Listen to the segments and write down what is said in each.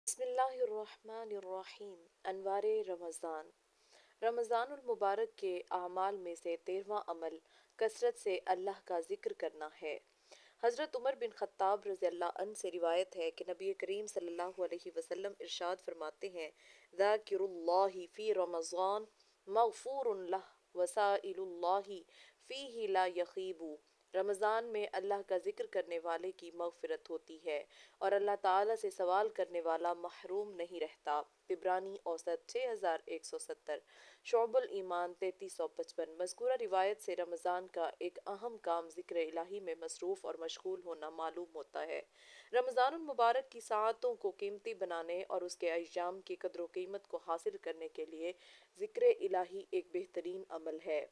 بسم اللہ الرحمن الرحیم۔ انوار رمضان۔ رمضان المبارک کے اعمال میں سے 13واں عمل کثرت سے اللہ کا ذکر کرنا ہے۔ حضرت عمر بن خطاب رضی اللہ عنہ سے روایت ہے کہ نبی کریم صلی اللہ علیہ وسلم ارشاد فرماتے ہیں: ذاکر اللہ فی رمضان مغفور لہ وسائل اللہ فیہ لا یخیب۔ رمضان میں اللہ کا ذکر کرنے والے کی مغفرت ہوتی ہے اور اللہ تعالیٰ سے سوال کرنے والا محروم نہیں رہتا۔ طبرانی اوسط 6170۔ شعب الایمان 3355۔ مذکورہ روایت سے رمضان کا ایک اہم کام ذکر الہی میں مصروف اور مشغول ہونا معلوم ہوتا ہے۔ رمضان المبارک کی ساعتوں کو قیمتی بنانے اور اس کے ایام کی قدر و قیمت کو حاصل کرنے کے لیے ذکر الہی ایک بہترین عمل ہے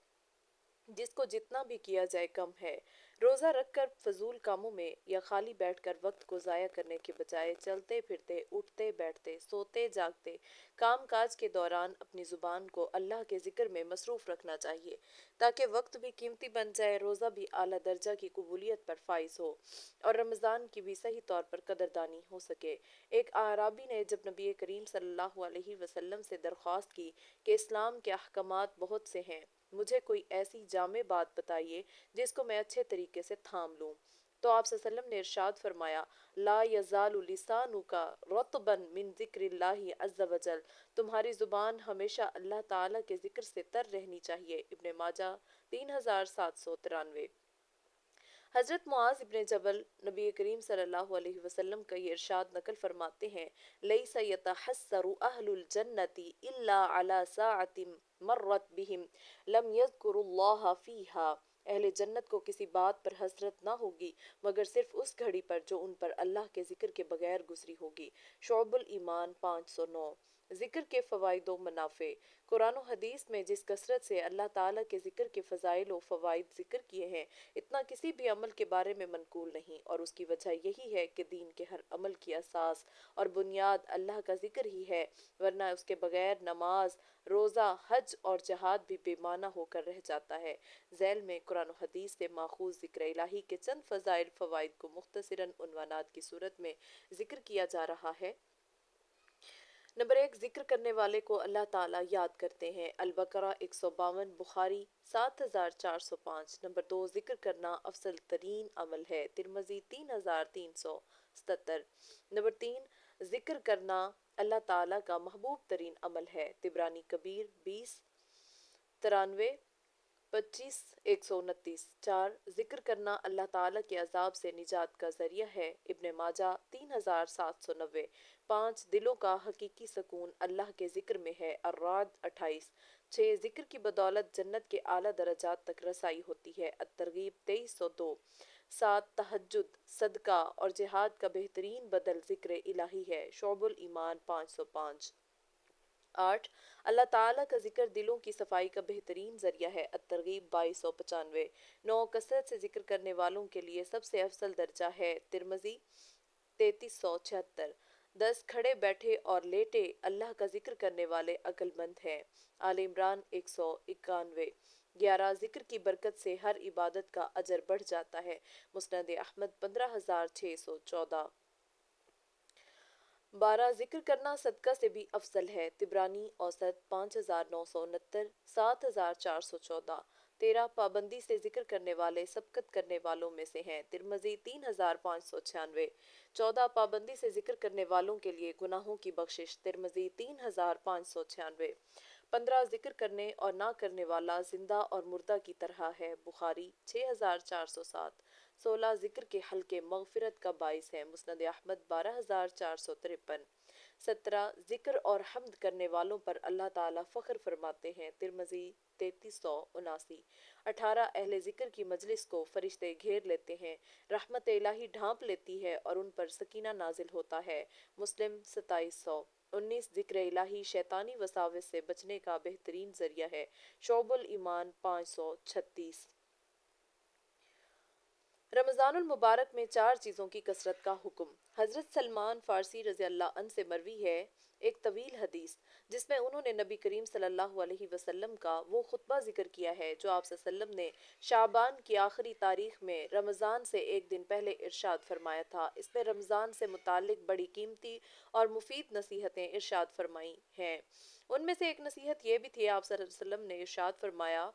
جس کو جتنا بھی کیا جائے کم ہے۔ روزہ رکھ کر فضول کاموں میں یا خالی بیٹھ کر وقت کو ضائع کرنے کے بجائے چلتے پھرتے، اٹھتے بیٹھتے، سوتے جاگتے کام کاج کے دوران اپنی زبان کو اللہ کے ذکر میں مصروف رکھنا چاہیے تاکہ وقت بھی قیمتی بن جائے، روزہ بھی اعلیٰ درجہ کی قبولیت پر فائز ہو اور رمضان کی بھی صحیح طور پر قدردانی ہو سکے۔ ایک اعرابی نے جب نبی کریم صلی اللہ علیہ وسلم سے درخواست کی کہ اسلام کے احکامات بہت سے ہیں، مجھے کوئی ایسی جامع بات بتائیے جس کو میں اچھے طریقے سے تھام لوں، تو آپ صلی اللہ علیہ وسلم نے ارشاد فرمایا: لا یزال لسانک رطبا من ذکر اللہ عز وجل۔ تمہاری زبان ہمیشہ اللہ تعالیٰ کے ذکر سے تر رہنی چاہیے۔ ابن ماجہ 3793۔ حضرت معاذ ابن جبل نبی کریم صلی اللہ علیہ وسلم کا یہ ارشاد نقل فرماتے ہیں: لیس یتحسر اہل الجنۃ الا علی ساعۃ مرت بہم لم یذکروا اللہ فیہا۔ اہل جنت کو کسی بات پر حسرت نہ ہوگی مگر صرف اس گھڑی پر جو ان پر اللہ کے ذکر کے بغیر گزری ہوگی۔ شعب الایمان 509۔ ذکر کے فوائد و منافع۔ قرآن و حدیث میں جس کثرت سے اللہ تعالیٰ کے ذکر کے فضائل و فوائد ذکر کیے ہیں، اتنا کسی بھی عمل کے بارے میں منقول نہیں، اور اس کی وجہ یہی ہے کہ دین کے ہر عمل کی اساس اور بنیاد اللہ کا ذکر ہی ہے، ورنہ اس کے بغیر نماز، روزہ، حج اور جہاد بھی بے معنی ہو کر رہ جاتا ہے۔ ذیل میں قرآن و حدیث سے ماخوذ ذکر الہی کے چند فضائل فوائد کو مختصراً عنوانات کی صورت میں ذکر کیا جا رہا ہے۔ نمبر 1، ذکر کرنے والے کو اللہ تعالیٰ یاد کرتے ہیں۔ البقرہ 152، بخاری 7405۔ نمبر 2، ذکر کرنا افضل ترین عمل ہے۔ ترمذی 3377۔ نمبر 3، ذکر کرنا اللہ تعالیٰ کا محبوب ترین عمل ہے۔ طبرانی کبیر 2093، 25، 129۔ 4، ذکر کرنا اللہ تعالیٰ کے عذاب سے نجات کا ذریعہ ہے۔ ابن ماجہ 3790۔ 5، دلوں کا حقیقی سکون اللہ کے ذکر میں ہے۔ الرعد 28۔ 6، ذکر کی بدولت جنت کے اعلیٰ درجات تک رسائی ہوتی ہے۔ الترغیب 2302۔ 7، تہجد، صدقہ اور جہاد کا بہترین بدل ذکر الہی ہے۔ شعب الایمان 505۔ 8، اللہ تعالیٰ کا ذکر دلوں کی صفائی کا بہترین ذریعہ ہے۔ الترغیب 2295۔ 9، کثرت سے ذکر کرنے والوں کے لیے سب سے افضل درجہ ہے۔ ترمذی 3376۔ 10، کھڑے بیٹھے اور لیٹے اللہ کا ذکر کرنے والے عقل مند ہیں۔ آل عمران 191۔ 11، ذکر کی برکت سے ہر عبادت کا اجر بڑھ جاتا ہے۔ مسند احمد 15614۔ 12، ذکر کرنا صدقہ سے بھی افضل ہے۔ طبرانی اوسط 5969، 7414۔ 13، پابندی سے ذکر کرنے والے سبقت کرنے والوں میں سے ہیں۔ ترمذی 3596۔ 14، پابندی سے ذکر کرنے والوں کے لیے گناہوں کی بخشش۔ ترمذی 3596۔ 15، ذکر کرنے اور نہ کرنے والا زندہ اور مردہ کی طرح ہے۔ بخاری 6407۔ 16، ذکر کے حلقے مغفرت کا باعث ہیں۔ مسند احمد 12453۔ 17، ذکر اور حمد کرنے والوں پر اللہ تعالیٰ فخر فرماتے ہیں۔ ترمذی 3379۔ 18، اہل ذکر کی مجلس کو فرشتے گھیر لیتے ہیں، رحمت الہی ڈھانپ لیتی ہے اور ان پر سکینہ نازل ہوتا ہے۔ مسلم 2700۔ 19، ذکر الہی شیطانی وساوس سے بچنے کا بہترین ذریعہ ہے۔ شعب الایمان 536۔ رمضان المبارک میں 4 چیزوں کی کثرت کا حکم۔ حضرت سلمان فارسی رضی اللہ عنہ سے مروی ہے ایک طویل حدیث جس میں انہوں نے نبی کریم صلی اللہ علیہ وسلم کا وہ خطبہ ذکر کیا ہے جو آپ صلی اللہ علیہ وسلم نے شعبان کی آخری تاریخ میں رمضان سے ایک دن پہلے ارشاد فرمایا تھا۔ اس میں رمضان سے متعلق بڑی قیمتی اور مفید نصیحتیں ارشاد فرمائی ہیں۔ ان میں سے ایک نصیحت یہ بھی تھی، آپ صلی اللہ علیہ وسلم نے ارشاد فرمایا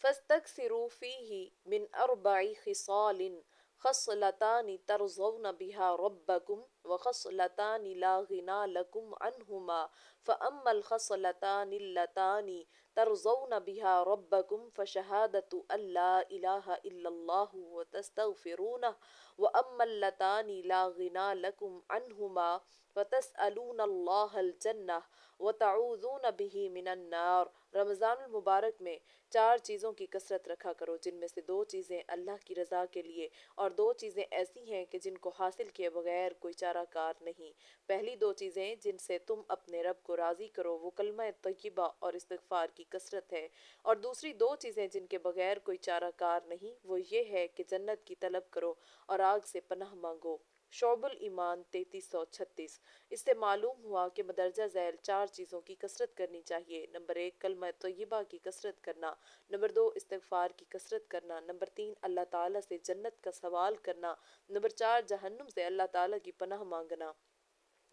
فَاسْتَكْثِرُوا فِيهِ مِنْ أَرْبَعِ خِصَالٍ خَصْلَتَانِ تَرْضَوْنَ بِهَا رَبَّكُمْ وَخَصْلَتَانِ لَا غِنَى لَكُمْ عَنْهُمَا فَأَمَّا الْخَصْلَتَانِ اللَّتَانِ تَرْضَوْنَ بِهَا رَبَّكُمْ فَشَهَادَةُ أَن لَّا إِلَٰهَ إِلَّا اللَّهُ وَتَسْتَغْفِرُونَهُ وَأَمَّا اللَّتَانِ لَا غِنَى لَكُمْ عَنْهُمَا فَتَسْأَلُونَ اللَّهَ الْجَنَّةَ وَتَعُوذُونَ بِهِ مِنَ النَّارِ۔ رمضان المبارک میں چار چیزوں کی کثرت رکھا کرو، جن میں سے دو چیزیں اللہ کی رضا کے لیے اور دو چیزیں ایسی ہیں کہ جن کو حاصل کیے بغیر کوئی چارہ کار نہیں۔ پہلی دو چیزیں جن سے تم اپنے رب کو راضی کرو وہ کلمہ طیبہ اور استغفار کی کثرت ہے، اور دوسری دو چیزیں جن کے بغیر کوئی چارہ کار نہیں وہ یہ ہے کہ جنت کی طلب کرو اور آگ سے پناہ مانگو۔ شعب الایمان 3336۔ اس سے معلوم ہوا کہ مدرجہ ذیل چار چیزوں کی کثرت کرنی چاہیے۔ نمبر 1 کلمہ طیبہ کی کثرت کرنا، نمبر 2 استغفار کی کثرت کرنا، نمبر 3 اللہ تعالیٰ سے جنت کا سوال کرنا، نمبر 4 جہنم سے اللہ تعالیٰ کی پناہ مانگنا۔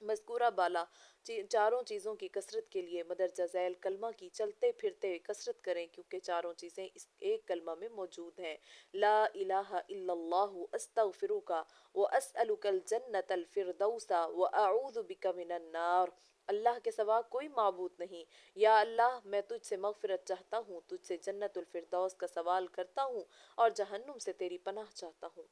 مذکورہ بالا چاروں چیزوں کی کثرت کے لیے مدرجہ ذیل کلمہ کی چلتے پھرتے کثرت کریں، کیونکہ چاروں چیزیں اس ایک کلمہ میں موجود ہیں۔ لا الہ الا اللہ استغفرک واسألک الجنۃ الفردوس واعوذ بک من النار۔ اللہ کے سوا کوئی معبود نہیں، یا اللہ میں تجھ سے مغفرت چاہتا ہوں، تجھ سے جنت الفردوس کا سوال کرتا ہوں اور جہنم سے تیری پناہ چاہتا ہوں۔